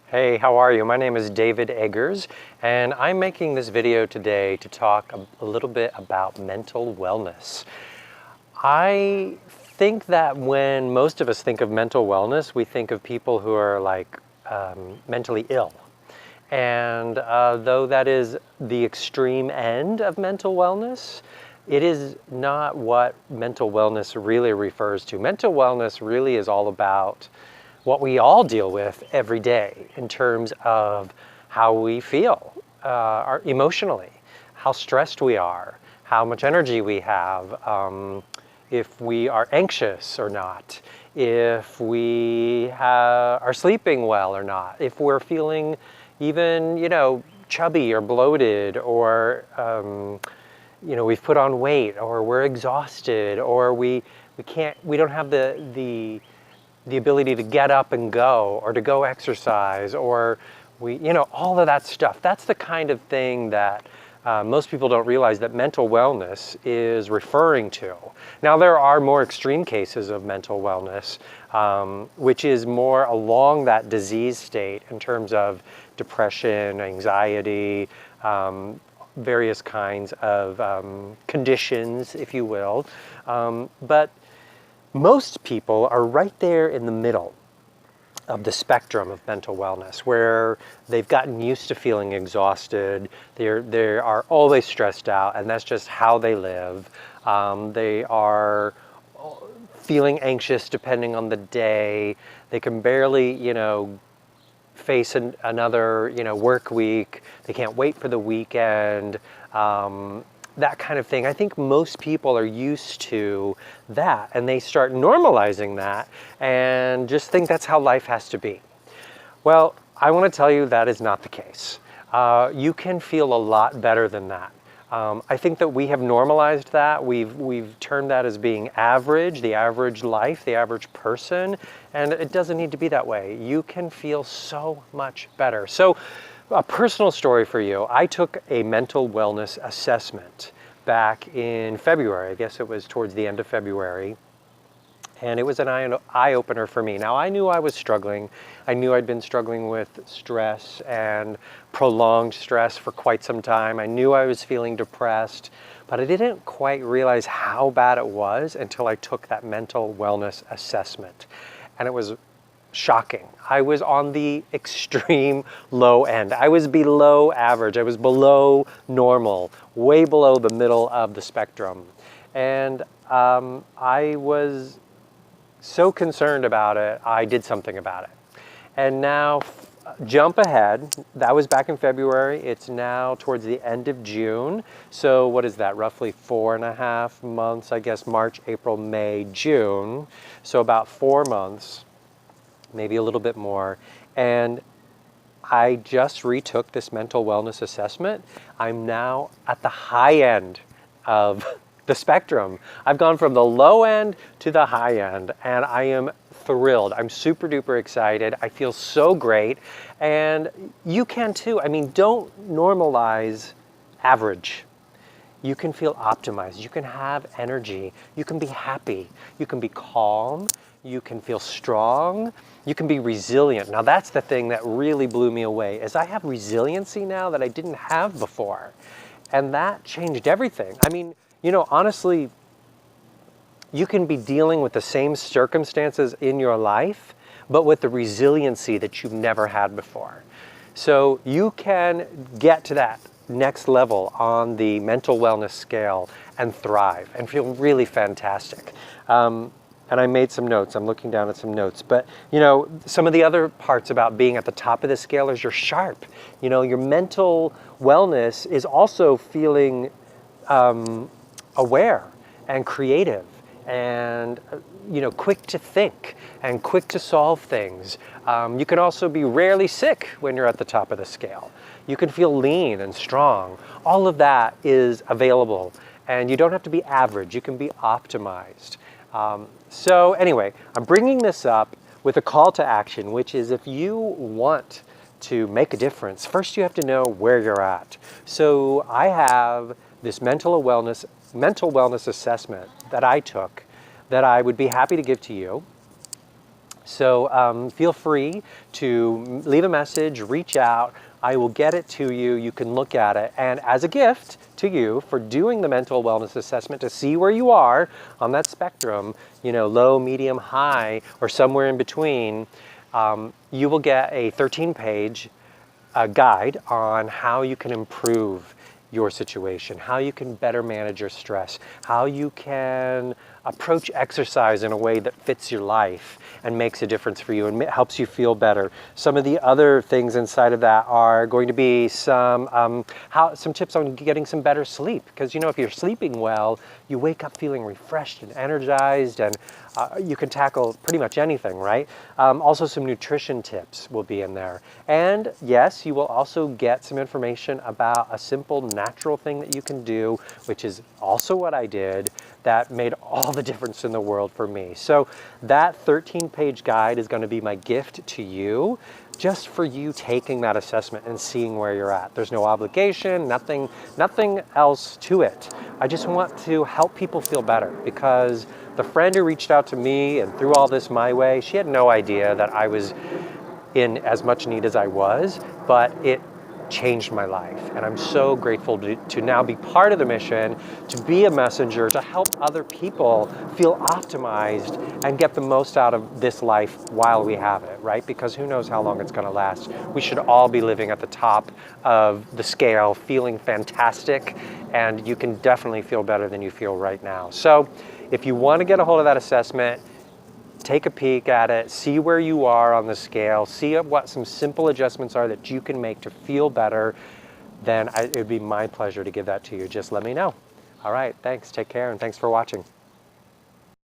Hey, how are you? My name is David Eggers, and I'm making this video today to talk a little bit about mental wellness. I think that when most of us think of mental wellness, we think of people who are mentally ill. And though that is the extreme end of mental wellness, it is not what mental wellness really refers to. Mental wellness really is all about what we all deal with every day in terms of how we feel emotionally, how stressed we are, how much energy we have, if we are anxious or not, if we are sleeping well or not, if we're feeling even, chubby or bloated, or, we've put on weight, or we're exhausted, or we don't have the ability to get up and go, or to go exercise, or all of that stuff. That's the kind of thing that most people don't realize that mental wellness is referring to. Now, there are more extreme cases of mental wellness, which is more along that disease state in terms of depression, anxiety, various kinds of conditions, if you will. But most people are right there in the middle of the spectrum of mental wellness, where they've gotten used to feeling exhausted, they are always stressed out, and that's just how they live. They are feeling anxious depending on the day. They can barely, face another, work week. They can't wait for the weekend. That kind of thing. I think most people are used to that, and they start normalizing that and just think that's how life has to be. Well, I want to tell you that is not the case. You can feel a lot better than that. I think that we have normalized that. We've termed that as being average, the average life, the average person, and it doesn't need to be that way. You can feel so much better. So, a personal story for you. I took a mental wellness assessment back in February. I guess it was towards the end of February. And it was an eye-opener for me. Now, I knew I was struggling. I knew I'd been struggling with stress and prolonged stress for quite some time. I knew I was feeling depressed, but I didn't quite realize how bad it was until I took that mental wellness assessment. And it was shocking. I was on the extreme low end. I was below average. I was below normal, way below the middle of the spectrum. And I was so concerned about it, I did something about it. And now, jump ahead, that was back in February. It's now towards the end of June. So what is that, roughly 4.5 months, I guess, March, April, May, June. So about 4 months, maybe a little bit more. And I just retook this mental wellness assessment. I'm now at the high end of the spectrum. I've gone from the low end to the high end, and I am thrilled. I'm super duper excited. I feel so great, and you can too. I mean, don't normalize average. You can feel optimized. You can have energy. You can be happy. You can be calm. You can feel strong. You can be resilient. Now, that's the thing that really blew me away, is I have resiliency now that I didn't have before. And that changed everything. I mean, honestly, you can be dealing with the same circumstances in your life, but with the resiliency that you've never had before. So you can get to that next level on the mental wellness scale and thrive and feel really fantastic. And I made some notes. I'm looking down at some notes. But, some of the other parts about being at the top of the scale is you're sharp. Your mental wellness is also feeling aware and creative and, quick to think and quick to solve things. You can also be rarely sick when you're at the top of the scale. You can feel lean and strong. All of that is available. And you don't have to be average. You can be optimized. So anyway, I'm bringing this up with a call to action, which is if you want to make a difference, first you have to know where you're at. So I have this mental wellness assessment that I took that I would be happy to give to you. So feel free to leave a message, reach out. I will get it to you. You can look at it. And as a gift to you for doing the mental wellness assessment to see where you are on that spectrum, you know, low, medium, high, or somewhere in between, you will get a 13-page guide on how you can improve your situation, how you can better manage your stress, how you can approach exercise in a way that fits your life and makes a difference for you and helps you feel better. Some of the other things inside of that are going to be some tips on getting some better sleep, because you know, if you're sleeping well, you wake up feeling refreshed and energized, and you can tackle pretty much anything, right? Also some nutrition tips will be in there. And yes, you will also get some information about a simple natural thing that you can do, which is also what I did, that made all the difference in the world for me. So that 13-page guide is going to be my gift to you, just for you taking that assessment and seeing where you're at. There's no obligation, nothing else to it. I just want to help people feel better, because the friend who reached out to me and threw all this my way, she had no idea that I was in as much need as I was, but it changed my life. And I'm so grateful to now be part of the mission, to be a messenger, to help other people feel optimized and get the most out of this life while we have it, right? Because who knows how long it's going to last. We should all be living at the top of the scale, feeling fantastic, and you can definitely feel better than you feel right now. So if you want to get a hold of that assessment, take a peek at it, see where you are on the scale, see what some simple adjustments are that you can make to feel better, then it would be my pleasure to give that to you. Just let me know. All right, thanks, take care, and thanks for watching.